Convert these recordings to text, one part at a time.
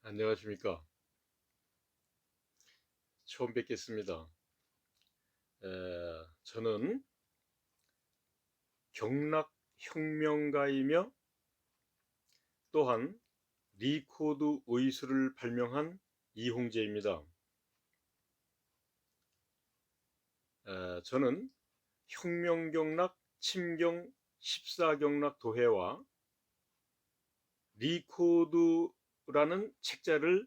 안녕하십니까. 처음 뵙겠습니다. 저는 경락혁명가이며 또한 리코드 의술을 발명한 이홍재입니다. 저는 혁명경락, 침경, 십사경락 도해와 리코드라는 책자를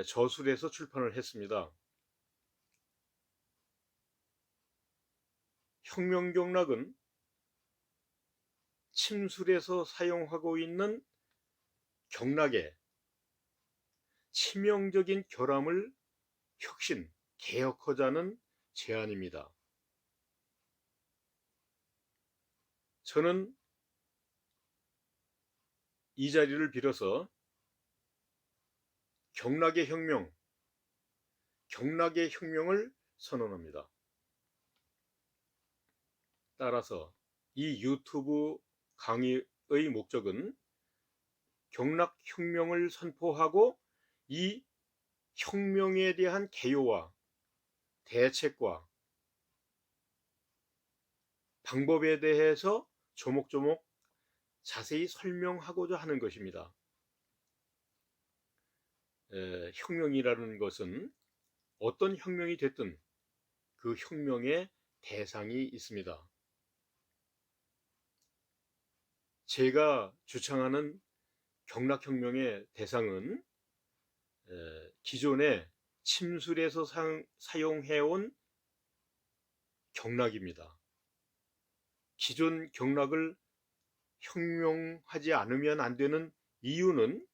저술해서 출판을 했습니다. 혁명경락은 침술에서 사용하고 있는 경락의 치명적인 결함을 혁신, 개혁하자는 제안입니다. 저는 이 자리를 빌어서 경락의 혁명을 선언합니다. 따라서 이 유튜브 강의의 목적은 경락혁명을 선포하고 이 혁명에 대한 개요와 대책과 방법에 대해서 조목조목 자세히 설명하고자 하는 것입니다. 혁명이라는 것은 어떤 혁명이 됐든 그 혁명의 대상이 있습니다. 제가 주창하는 경락혁명의 대상은 기존에 침술에서 사용해온 경락입니다. 기존 경락을 혁명하지 않으면 안 되는 이유는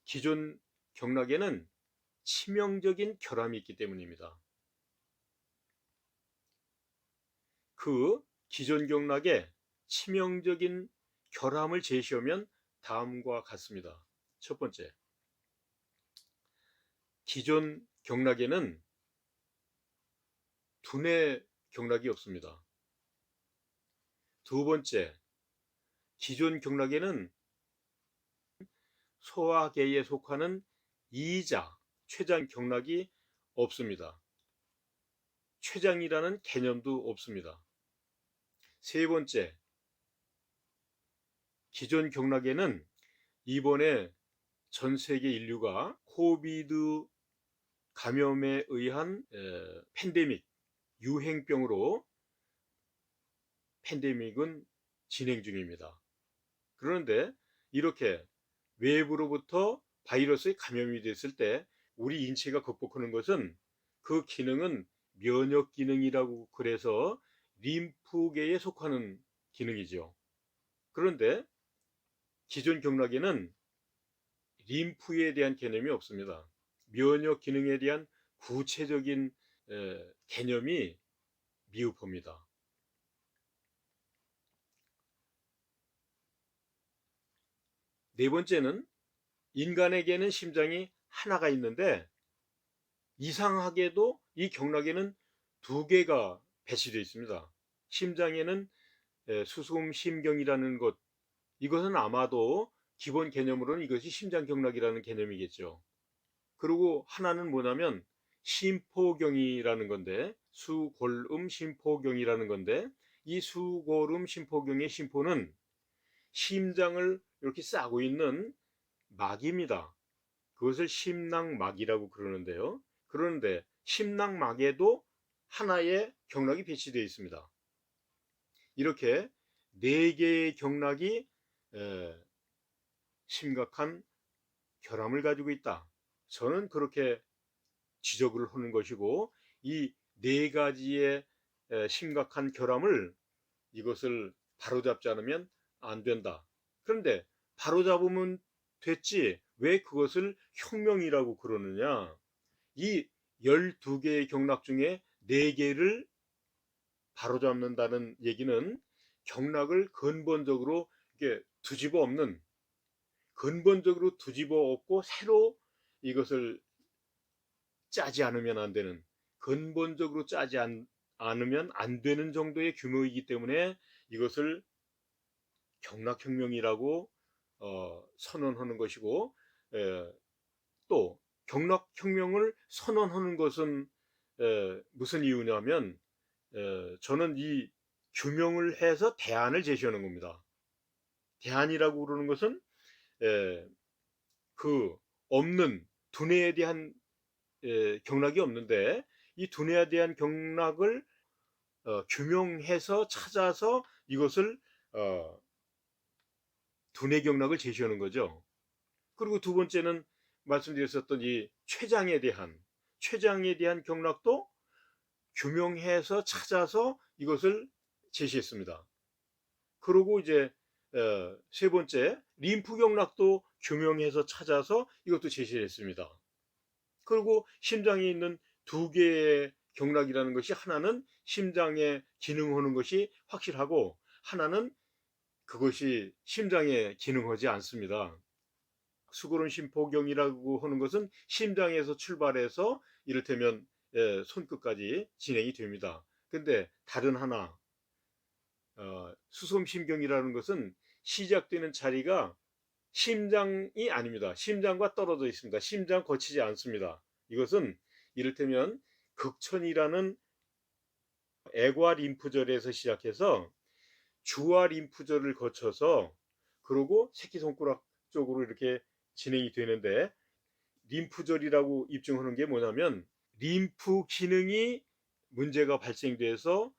기존 경락에는 치명적인 결함이 있기 때문입니다. 그 기존 경락에 치명적인 결함을 제시하면 다음과 같습니다. 첫 번째, 기존 경락에는 두뇌 경락이 없습니다. 두 번째, 기존 경락에는 소화계에 속하는 이자, 췌장 경락이 없습니다. 췌장이라는 개념도 없습니다. 세 번째, 기존 경락에는 이번에 전 세계 인류가 코비드 감염에 의한 팬데믹, 유행병으로 팬데믹은 진행 중입니다. 그런데 이렇게 외부로부터 바이러스에 감염이 됐을 때 우리 인체가 극복하는 것은 그 기능은 면역 기능이라고 그래서 림프계에 속하는 기능이죠. 그런데 기존 경락에는 림프에 대한 개념이 없습니다. 면역 기능에 대한 구체적인 개념이 미흡합니다. 네 번째는 인간에게는 심장이 하나가 있는데 이상하게도 이 경락에는 두 개가 배치되어 있습니다. 심장에는 수송 심경이라는 것, 이것은 아마도 기본 개념으로는 이것이 심장경락이라는 개념이겠죠. 그리고 하나는 뭐냐면 심포경이라는 건데, 수골음 심포경이라는 건데, 이 수골음 심포경의 심포는 심장을 이렇게 싸고 있는 막입니다. 그것을 심낭막이라고 그러는데요. 그런데 심낭막에도 하나의 경락이 배치되어 있습니다. 이렇게 네 개의 경락이 심각한 결함을 가지고 있다. 저는 그렇게 지적을 하는 것이고, 이 네 가지의 심각한 결함을 이것을 바로잡지 않으면 안 된다. 그런데 바로잡으면 됐지 왜 그것을 혁명이라고 그러느냐. 이 12개의 경락 중에 4개를 바로잡는다는 얘기는 경락을 근본적으로 이렇게 뒤집어 엎는, 근본적으로 뒤집어 엎고 새로 이것을 짜지 않으면 안 되는, 근본적으로 짜지 않으면 안 되는 정도의 규모이기 때문에 이것을 경락혁명이라고 선언하는 것이고, 또 경락혁명을 선언하는 것은 무슨 이유냐면 저는 이 규명을 해서 대안을 제시하는 겁니다. 대안이라고 그러는 것은 그 없는 두뇌에 대한 경락이 없는데 이 두뇌에 대한 경락을 규명해서 찾아서 이것을 두뇌 경락을 제시하는 거죠. 그리고 두 번째는 말씀드렸었던 이 췌장에 대한 경락도 규명해서 찾아서 이것을 제시했습니다. 그리고 이제 세 번째 림프 경락도 규명해서 찾아서 이것도 제시를 했습니다. 그리고 심장에 있는 두 개의 경락이라는 것이 하나는 심장에 기능하는 것이 확실하고 하나는 그것이 심장에 기능하지 않습니다. 수고론 심포경이라고 하는 것은 심장에서 출발해서 이를테면 손끝까지 진행이 됩니다. 근데 다른 하나 수솜심경이라는 것은 시작되는 자리가 심장이 아닙니다. 심장과 떨어져 있습니다. 심장 거치지 않습니다. 이것은 이를테면 극천이라는 애과 림프절에서 시작해서 주와 림프절을 거쳐서 그리고 새끼손가락 쪽으로 이렇게 진행이 되는데 림프절이라고 입증하는 게 뭐냐면 림프 기능이 문제가 발생돼서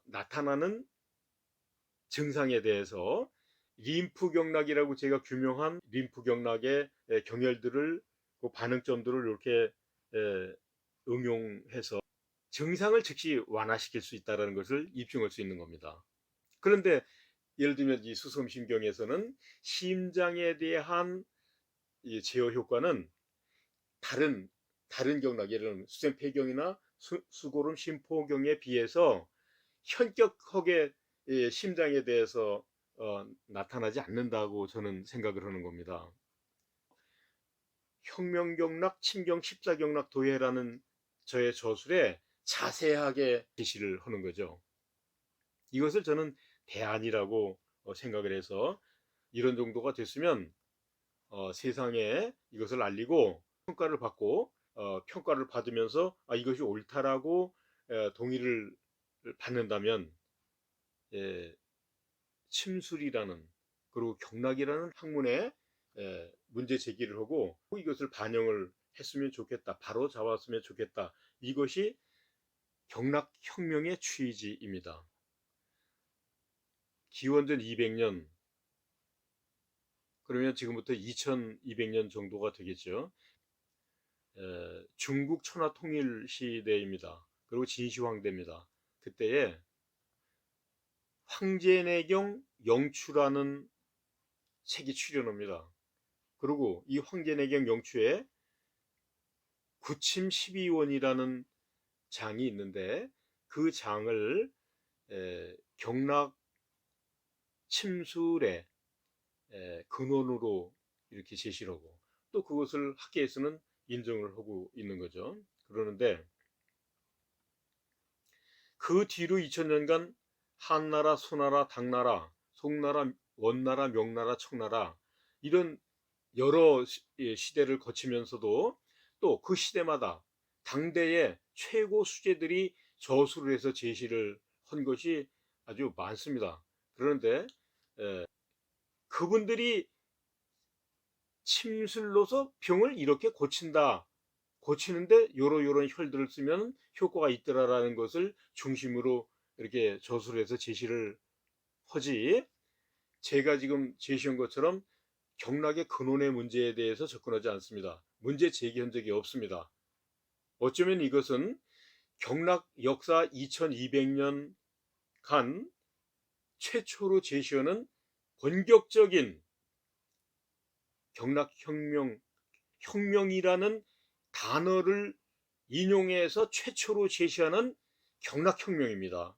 나타나는 증상에 대해서 림프 경락이라고 제가 규명한 림프 경락의 경혈들을 그 반응점들을 이렇게 응용해서 증상을 즉시 완화시킬 수 있다는 것을 입증할 수 있는 겁니다. 그런데 예를 들면 이 수솜심경에서는 심장에 대한 이 제어 효과는 다른 경락, 예를 들면 수sem폐경이나 수고름 심포경에 비해서 현격하게 심장에 대해서 나타나지 않는다고 저는 생각을 하는 겁니다. 혁명경락, 침경, 십자경락 도해라는 저의 저술에 자세하게 제시를 하는 거죠. 이것을 저는 대안이라고 생각을 해서 이런 정도가 됐으면 세상에 이것을 알리고 평가를 받고 평가를 받으면서 이것이 옳다라고 동의를 받는다면 침술이라는 그리고 경락이라는 학문에 문제 제기를 하고 이것을 반영을 했으면 좋겠다. 바로 잡았으면 좋겠다. 이것이 경락혁명의 취지입니다. 기원전 200년 그러면 지금부터 2200년 정도가 되겠죠. 중국 천하 통일 시대입니다. 그리고 진시황대입니다. 그때에 황제내경 영추라는 책이 출연합니다. 그리고 이 황제내경 영추에 구침 12원이라는 장이 있는데 그 장을 경락 침술의 근원으로 이렇게 제시를 하고 또 그것을 학계에서는 인정을 하고 있는 거죠. 그러는데 그 뒤로 2000년간 한나라, 수나라, 당나라, 송나라, 원나라, 명나라, 청나라 이런 여러 시대를 거치면서도 또 그 시대마다 당대의 최고 수재들이 저술을 해서 제시를 한 것이 아주 많습니다. 그런데 그분들이 침술로서 병을 이렇게 고친다. 고치는데 요런 혈들을 쓰면 효과가 있더라라는 것을 중심으로 이렇게 저술을 해서 제시를 하지 제가 지금 제시한 것처럼 경락의 근원의 문제에 대해서 접근하지 않습니다. 문제 제기한 적이 없습니다. 어쩌면 이것은 경락 역사 2200년 간 최초로 제시하는 본격적인 혁명이라는 단어를 인용해서 최초로 제시하는 경락혁명입니다.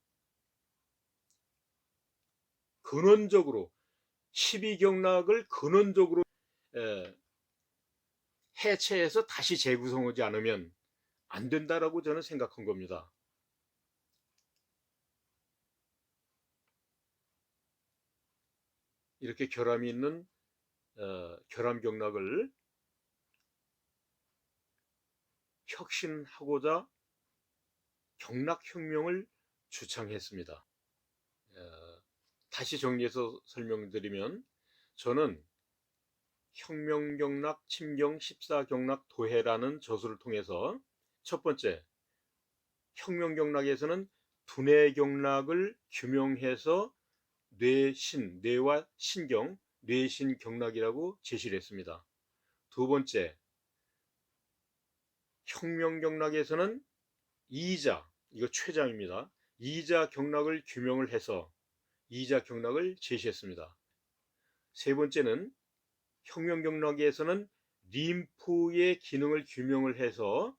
근원적으로 12경락을 근원적으로 해체해서 다시 재구성하지 않으면 안 된다라고 저는 생각한 겁니다. 이렇게 결함이 있는 결함경락을 혁신하고자 경락혁명을 주창했습니다. 다시 정리해서 설명드리면, 저는 혁명경락 침경 14경락 도해라는 저술을 통해서 첫 번째, 혁명경락에서는 두뇌경락을 규명해서 뇌와 신경, 뇌신경락이라고 제시를 했습니다. 두 번째, 혁명경락에서는 이자, 이거 최장입니다. 이자 경락을 규명을 해서 이자 경락을 제시했습니다. 세 번째는 혁명경락에서는 림프의 기능을 규명을 해서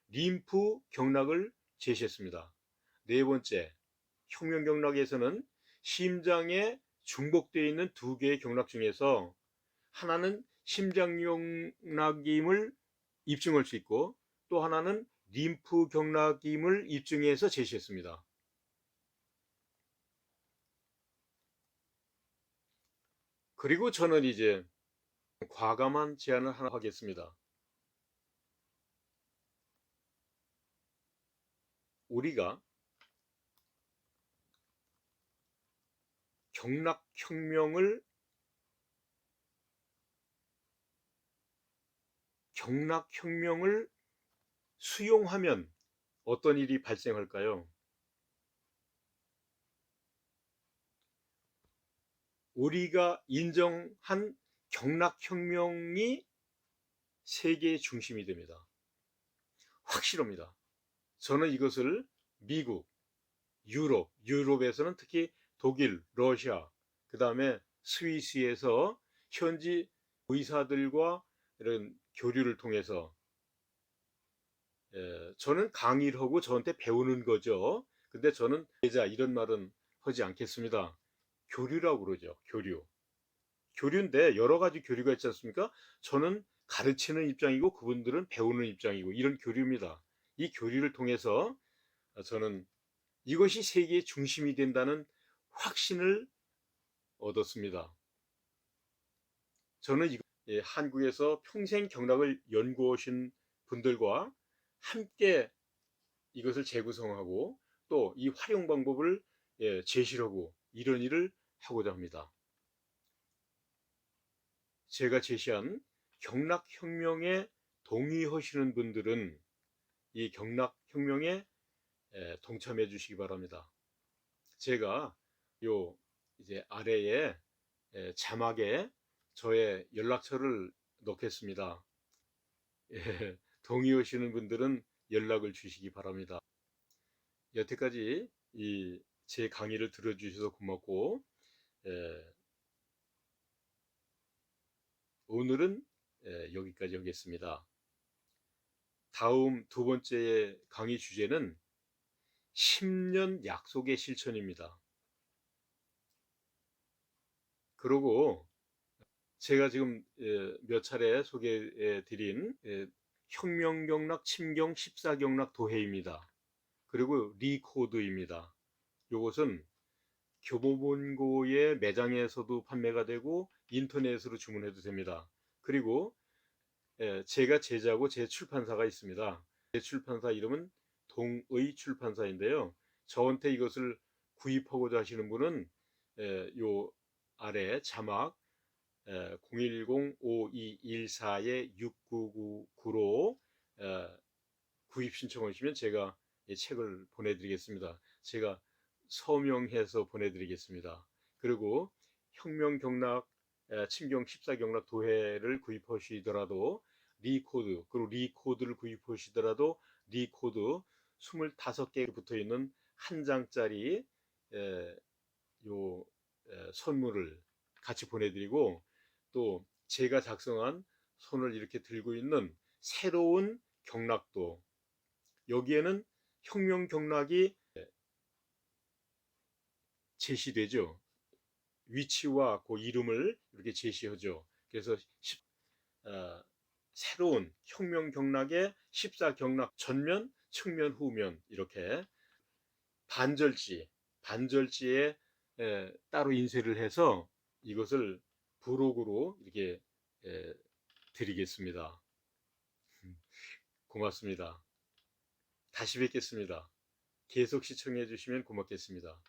림프 경락을 제시했습니다. 네 번째, 혁명경락에서는 심장에 중복되어 있는 두 개의 경락 중에서 하나는 심장경락임을 입증할 수 있고 또 하나는 림프 경락임을 입증해서 제시했습니다. 그리고 저는 이제 과감한 제안을 하나 하겠습니다. 우리가 경락혁명을 수용하면 어떤 일이 발생할까요? 우리가 인정한 경락혁명이 세계의 중심이 됩니다. 확실합니다. 저는 이것을 미국, 유럽에서는 특히 독일, 러시아, 그 다음에 스위스에서 현지 의사들과 이런 교류를 통해서 저는 강의를 하고 저한테 배우는 거죠. 근데 저는 제자 이런 말은 하지 않겠습니다. 교류라고 그러죠. 교류인데 여러 가지 교류가 있지 않습니까? 저는 가르치는 입장이고 그분들은 배우는 입장이고 이런 교류입니다. 이 교류를 통해서 저는 이것이 세계의 중심이 된다는 확신을 얻었습니다. 저는 한국에서 평생 경락을 연구하신 분들과 함께 이것을 재구성하고 또 이 활용 방법을 제시하고 이런 일을 하고자 합니다. 제가 제시한 경락혁명에 동의하시는 분들은 이 경락혁명에 동참해 주시기 바랍니다. 제가 요 이제 아래에 자막에 저의 연락처를 넣겠습니다. 동의하시는 분들은 연락을 주시기 바랍니다. 여태까지 제 강의를 들어주셔서 고맙고 오늘은 여기까지 하겠습니다. 다음 두 번째 강의 주제는 10년 약속의 실천입니다. 그리고 제가 지금 몇 차례 소개해 드린 혁명경락 침경 14경락 도해입니다. 그리고 리코드입니다. 이것은 교보문고의 매장에서도 판매가 되고 인터넷으로 주문해도 됩니다. 그리고 제가 제자고 제 출판사가 있습니다. 제 출판사 이름은 동의 출판사인데요. 저한테 이것을 구입하고자 하시는 분은 요 아래 자막 010-5214-6999로 구입 신청하시면 제가 이 책을 보내드리겠습니다. 제가 서명해서 보내드리겠습니다. 그리고 혁명경락 침경 14경락 도해를 구입하시더라도 리코드, 그리고 리코드를 구입하시더라도 리코드 25개 붙어있는 한 장짜리 선물을 같이 보내드리고 또 제가 작성한 손을 이렇게 들고 있는 새로운 경락도, 여기에는 혁명 경락이 제시되죠. 위치와 그 이름을 이렇게 제시하죠. 그래서 새로운 혁명 경락의 14경락 전면, 측면, 후면 이렇게 반절지에 따로 인쇄를 해서 이것을 부록으로 이렇게 드리겠습니다. 고맙습니다. 다시 뵙겠습니다. 계속 시청해 주시면 고맙겠습니다.